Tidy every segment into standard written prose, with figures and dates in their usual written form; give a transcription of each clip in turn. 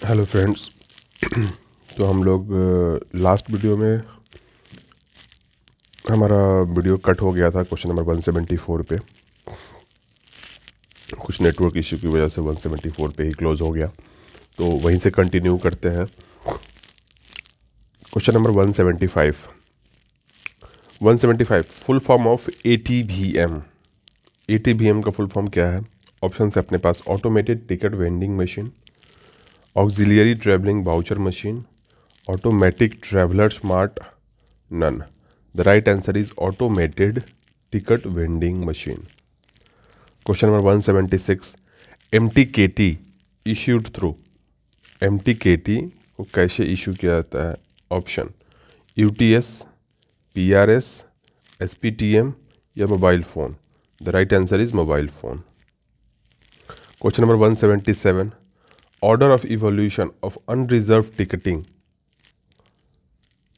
Hello friends. तो हम लोग लास्ट वीडियो में हमारा वीडियो कट हो गया था क्वेश्चन नंबर 174 पे। कुछ नेटवर्क इश्यू की वजह से 174 पे ही क्लोज हो गया, तो वहीं से कंटिन्यू करते हैं। Question number 175 full form of ATVM। ATVM का फुल फॉर्म क्या है? ऑप्शन है अपने पास automated ticket vending machine, auxiliary travelling voucher machine, automatic traveller smart, none. The right answer is automated ticket vending machine. Question number 176. MTKT issued through। MTKT को कैसे issue किया जाता है? ऑप्शन UTS, PRS, SPTM या mobile phone. The right answer is mobile phone. Question number 177. Order of evolution of unreserved ticketing.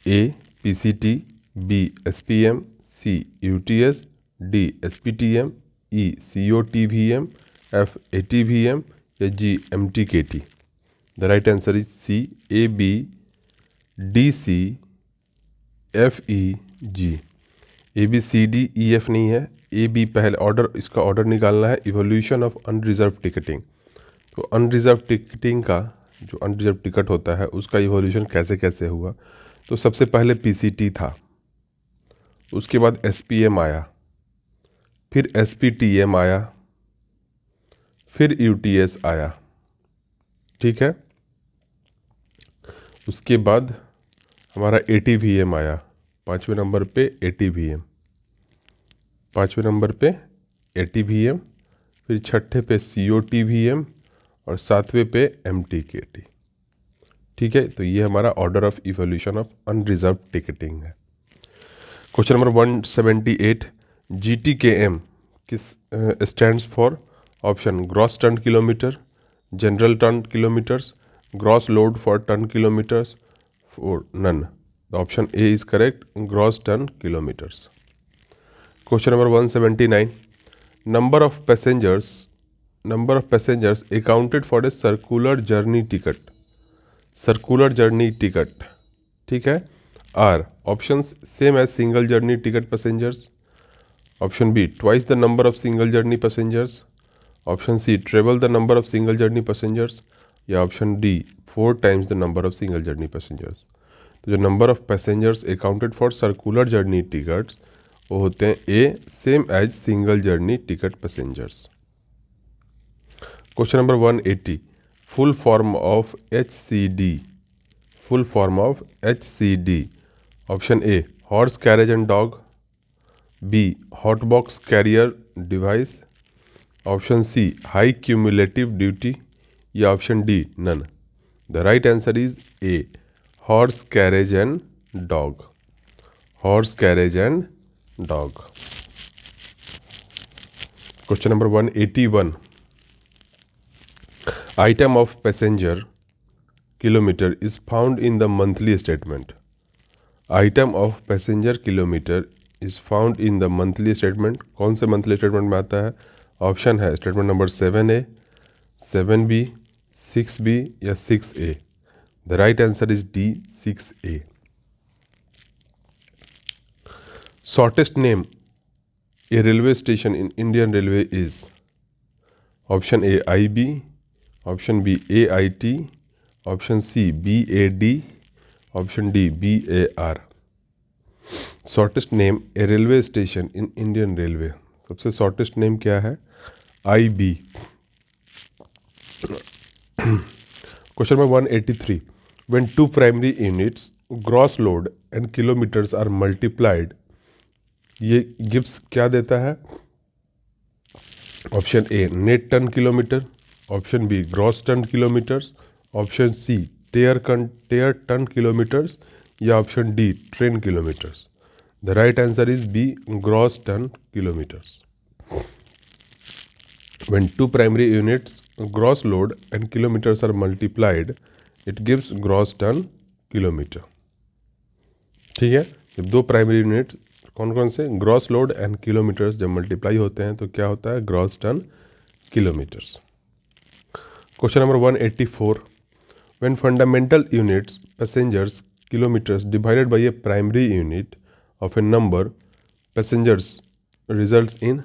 A PCT, B SPM, C UTS, D SPTM, E COTVM, F ATVM या G MTKT। The right answer is C A B D C F E G। A B C D E F नहीं है, A B पहले order, इसका order निकालना है। Evolution of unreserved ticketing, तो unreserved ticketing का जो अनरिजर्व टिकट होता है उसका इवोल्यूशन कैसे कैसे हुआ? तो सबसे पहले PCT था, उसके बाद SPM आया, फिर SPTM आया, फिर UTS आया। ठीक है, उसके बाद हमारा ATVM आया, पाँचवें नंबर पे ATVM, पाँचवें नंबर पे ATVM, फिर छठे पे COTVM और सातवें पे MTKT। ठीक है, तो ये हमारा order of evolution of unreserved ticketing है। Question number 178. GTKM किस stands for? Option gross ton kilometre, general ton kilometres, gross load for ton kilometres, और none. Option A is correct, gross ton kilometres. Question number 179. Number of passengers accounted for a circular journey ticket. Circular journey ticket, ठीक है, are options same as single journey ticket passengers. Option B twice the number of single journey passengers. Option C treble the number of single journey passengers या option D 4 times the number of single journey passengers. तो जो number of passengers accounted for circular journey tickets वो होते हैं A same as single journey ticket passengers. Question number 180. Full form of HCD। Full form of HCD। Option A horse carriage and dog, B hot box carrier device, option C high cumulative duty या option D none. The right answer is a horse carriage and dog. Horse carriage and dog. Question number 181. Item of passenger kilometre is found in the monthly statement. Item of passenger kilometre is found in the monthly statement. कौन से monthly statement में आता है? Option है statement number 7A, 7B, 6B या 6A। The right answer is D 6A। Shortest name a railway station in Indian railway is? Option A IB, option B AIT, option C BAD, option D BAR। Shortest name a railway station in Indian railway, सबसे shortest name क्या है? IB। Question number 183. When two primary units gross load and kilometres are multiplied, ये gives क्या देता है? Option A net ton kilometre, option B gross ton kilometres, option C tare ton kilometres या option D train kilometres. The right answer is B gross ton kilometres. When two primary units gross load and kilometres are multiplied it gives gross ton kilometre. ठीक है, जब दो primary unit कौन कौन से gross load and kilometres जब multiply होते हैं तो क्या होता है? Gross ton kilometres. Question number 184. When fundamental units, passengers, kilometers divided by a primary unit of a number, passengers results in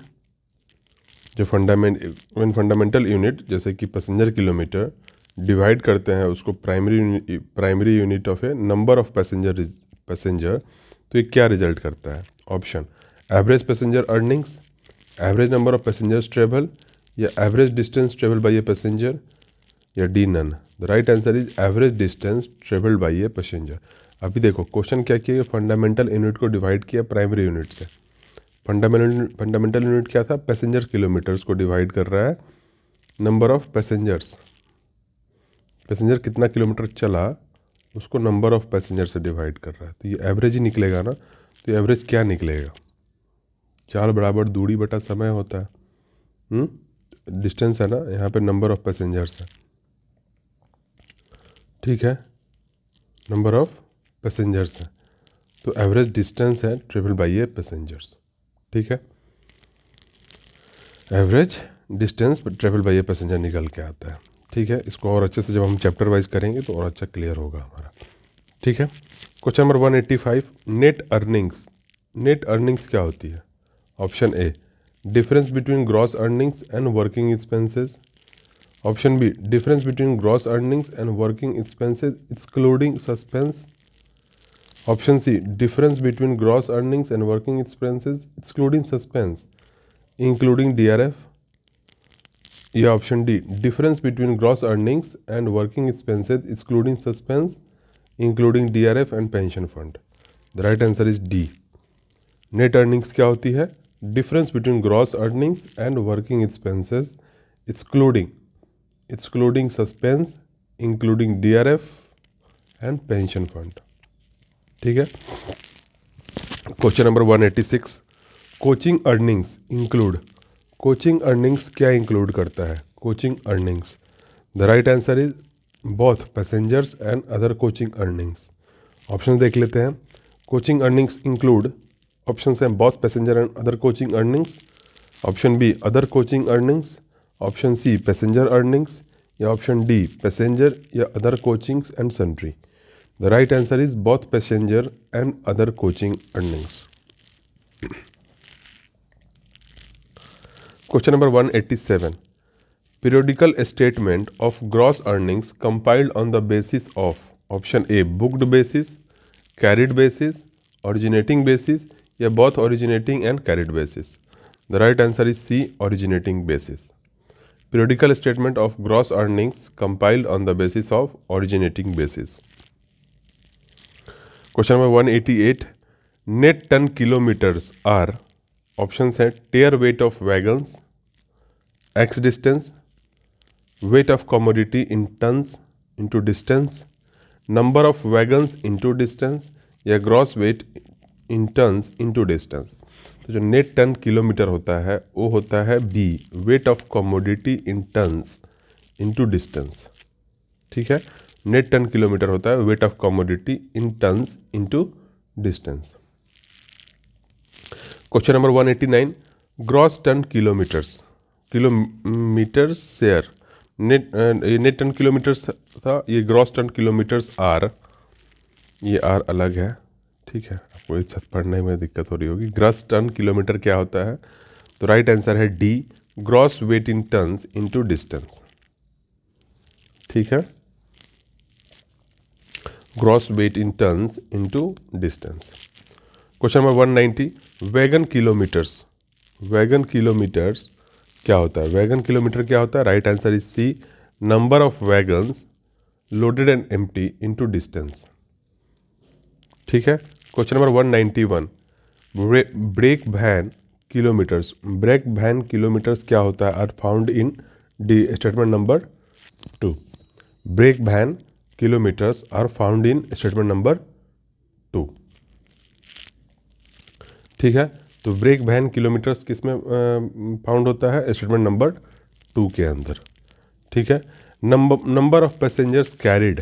जो फंडामेंटल यूनिट जैसे कि पैसेंजर किलोमीटर डिवाइड करते हैं उसको primary unit of a number of passenger तो ये क्या result करता है? Option average passenger earnings, average number of passengers travel, या average distance travel by a passenger, या D none. The right answer is average distance travelled by a passenger. अभी देखो क्वेश्चन क्या किया, फंडामेंटल यूनिट को डिवाइड किया प्राइमरी यूनिट से। फंडामेंटल यूनिट क्या था? पैसेंजर किलोमीटर्स को डिवाइड कर रहा है नंबर ऑफ पैसेंजर्स। पैसेंजर कितना किलोमीटर चला उसको नंबर ऑफ पैसेंजर से डिवाइड कर रहा है, तो ये एवरेज ही निकलेगा ना। तो ये एवरेज क्या निकलेगा? चाल बराबर दूरी बटा समय होता है। डिस्टेंस है ना, यहाँ पे नंबर ऑफ पैसेंजर्स है, ठीक है, नंबर ऑफ पैसेंजर्स है, तो एवरेज डिस्टेंस है ट्रेवल बाई ए पैसेंजर्स, ठीक है। Average distance travel by a passenger निकल के आता है, ठीक है। इसको और अच्छे से जब हम चैप्टर वाइज करेंगे तो और अच्छा क्लियर होगा हमारा, ठीक है। Question number 185, net earnings. Net earnings क्या होती है? Option A difference between gross earnings and working expenses, option B difference between gross earnings and working expenses excluding suspense, option C difference between gross earnings and working expenses excluding suspense including DRF, या option D difference between gross earnings and working expenses excluding suspense including DRF and pension fund. The right answer is D. Net earnings क्या होती है? Difference between gross earnings and working expenses excluding suspense including DRF and pension fund, ठीक है। Question number 186, coaching earnings include. Coaching earnings क्या include करता है? Coaching earnings, the right answer is both passengers and other coaching earnings. Option देख लेते हैं। Coaching earnings include, option हैं both passenger and other coaching earnings, option B other coaching earnings, option C passenger earnings, या option D passenger या other coachings and sundry. The right answer is both passenger and other coaching earnings. Question number 187, periodical statement of gross earnings compiled on the basis of option A booked basis, carried basis, originating basis, या both originating and carried basis. The right answer is C originating basis. Periodical statement of gross earnings compiled on the basis of originating basis. Question number 188, net ton kilometers are options है tear weight of wagons, x distance, weight of commodity in tons into distance, number of wagons into distance, या gross weight in tons into distance। तो जो net ton kilometre होता है वो होता है B weight of commodity in tons into distance, ठीक है। नेट टन किलोमीटर होता है weight of commodity in tons into distance. Question number 189, gross ton kilometres, kilometre share. Net ton kilometres था, ये ग्रॉस टन किलोमीटर्स आर, ये are अलग है, ठीक है। आपको एक साथ पढ़ने में दिक्कत हो रही होगी। ग्रॉस टन किलोमीटर क्या होता है? तो राइट आंसर है D gross weight in tons into distance, ठीक है, gross weight in tons into distance. Question number 190, wagon kilometres. Wagon kilometres क्या होता है? वैगन किलोमीटर क्या होता है? Right answer is C number of wagons loaded and empty into distance, ठीक है। Question number 191, brake van kilometres. Brake van kilometres क्या होता है? Are found in the statement number 2। Break van kilometres are found in statement number 2, ठीक है। तो break van kilometres किस में फाउंड होता है? स्टेटमेंट नंबर 2 के अंदर, ठीक है। Number of passengers carried.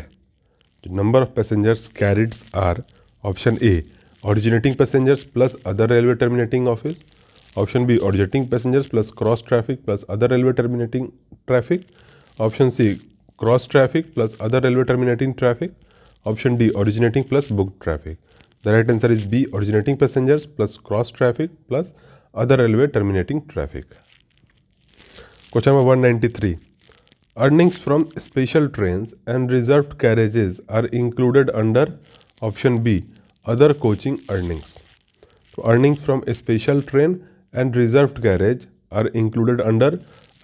Number of passengers carrieds are option A originating passengers plus other railway terminating office, option B originating passengers plus cross traffic plus other railway terminating traffic, option C cross traffic plus other railway terminating traffic, option D originating plus book traffic. The right answer is B originating passengers plus cross traffic plus other railway terminating traffic. Question number 193, earnings from special trains and reserved carriages are included under option B other coaching earnings। तो earnings from a special train and reserved carriage are included under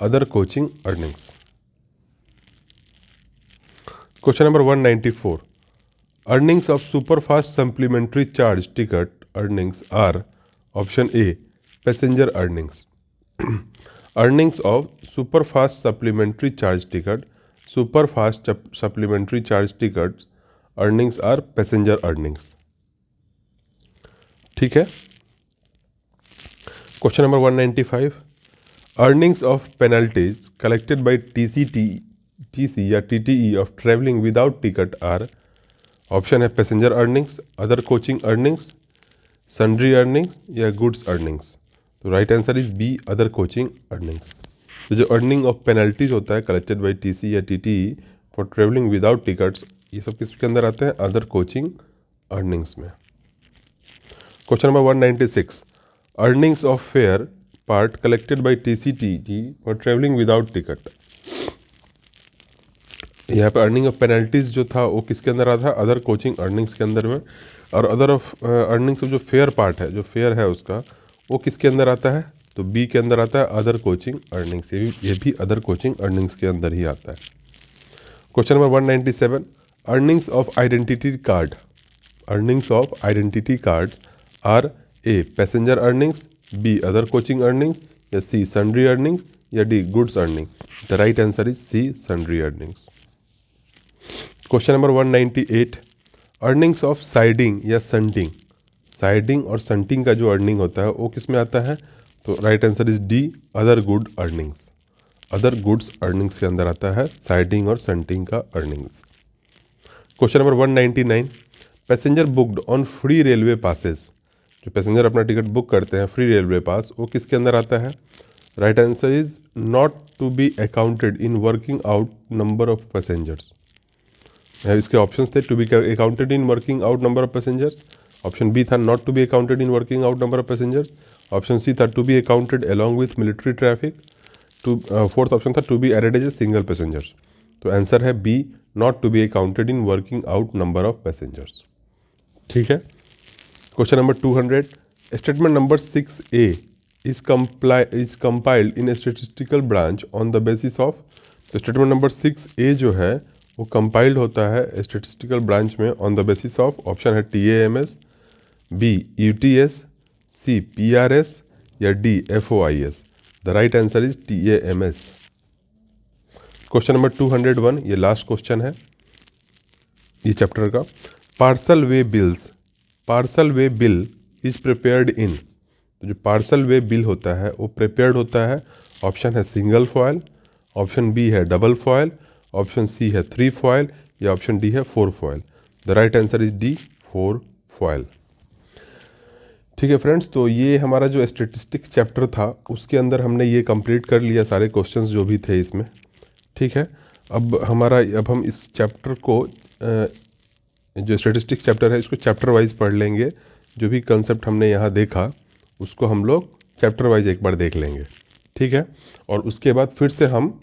other coaching earnings। Question number 194, earnings of superfast supplementary charge ticket earnings are option A passenger earnings। earnings of superfast supplementary charge ticket, superfast supplementary charge tickets earnings are passenger earnings। ठीक है। Question number 195, earnings of penalties collected by TC या TTE of traveling without ticket are option है passenger earnings, other coaching earnings, sundry earnings या goods earnings. तो right answer is B other coaching earnings. तो जो earning of penalties होता है collected by TC या TTE for travelling without tickets, ये सब किसके अंदर आते हैं? अदर कोचिंग अर्निंग्स में। Question number 196, earnings of fare part collected by TCTE for travelling without ticket. यहाँ पे अर्निंग ऑफ पेनल्टीज जो था वो किसके अंदर आता है? अदर कोचिंग अर्निंग्स के अंदर में। और अदर ऑफ अर्निंग्स जो फेयर पार्ट है, जो फेयर है उसका, वो किसके अंदर आता है? तो बी के अंदर आता है अदर कोचिंग अर्निंग्स। ये भी अदर कोचिंग अर्निंग्स के अंदर ही आता है। Question number 197, earnings of identity card, earnings of identity cards are A passenger earnings, B other coaching earnings या सी सन्ड्री अर्निंग्स या D goods earning. The right answer is C sundry earnings. Question number 198, earnings of siding या shunting, siding और shunting का जो earning होता है वो किस में आता है? तो right answer is D other good earnings, other goods earnings के अंदर आता है साइडिंग और संटिंग का earnings. Question number 199, passenger booked on free railway passes, जो पैसेंजर अपना टिकट बुक करते हैं फ्री रेलवे पास, वो किसके अंदर आता है? Right answer is not to be accounted in working out number of passengers. इसके ऑप्शंस थे to be accounted in working out number of passengers, option B था not to be accounted in working out number of passengers, option C था to be accounted along with military traffic, fourth option था to be added as a single passengers. तो answer है B not to be accounted in working out number of passengers. ठीक है। Question number 200, statement number 6A is compiled in a statistical branch on the basis of। तो statement number 6A जो है वो compiled होता है statistical branch में on the basis of, option है TAMS, बी UTS, सी PRS या D FOIS। The right answer is TAMS। Question number 201, ये लास्ट क्वेश्चन है ये चैप्टर का। Parcel way bills, parcel way bill is prepared in. तो जो parcel way bill होता है वो प्रिपेयर्ड होता है, ऑप्शन है सिंगल फॉयल, ऑप्शन बी है डबल फॉयल, ऑप्शन सी है 3 फॉयल या ऑप्शन डी है 4 foil. The right answer is D 4 foil. ठीक है फ्रेंड्स, तो ये हमारा जो स्टैटिस्टिक चैप्टर था उसके अंदर हमने ये कंप्लीट कर लिया सारे क्वेश्चंस जो भी थे इसमें। ठीक है, अब हम इस चैप्टर को जो स्टैटिस्टिक चैप्टर है इसको चैप्टर वाइज पढ़ लेंगे। जो भी कंसेप्ट हमने यहाँ देखा उसको हम लोग चैप्टर वाइज एक बार देख लेंगे। ठीक है, और उसके बाद फिर से हम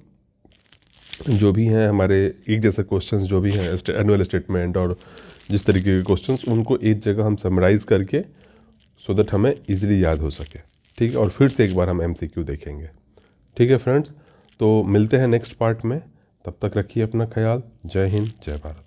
जो भी हैं हमारे एक जैसे क्वेश्चंस जो भी हैं एनुअल स्टेटमेंट और जिस तरीके के क्वेश्चंस, उनको एक जगह हम समराइज करके सो दैट हमें इजीली याद हो सके। ठीक है, और फिर से एक बार हम MCQ देखेंगे। ठीक है फ्रेंड्स, तो मिलते हैं नेक्स्ट पार्ट में, तब तक रखिए अपना ख्याल। जय हिंद, जय भारत।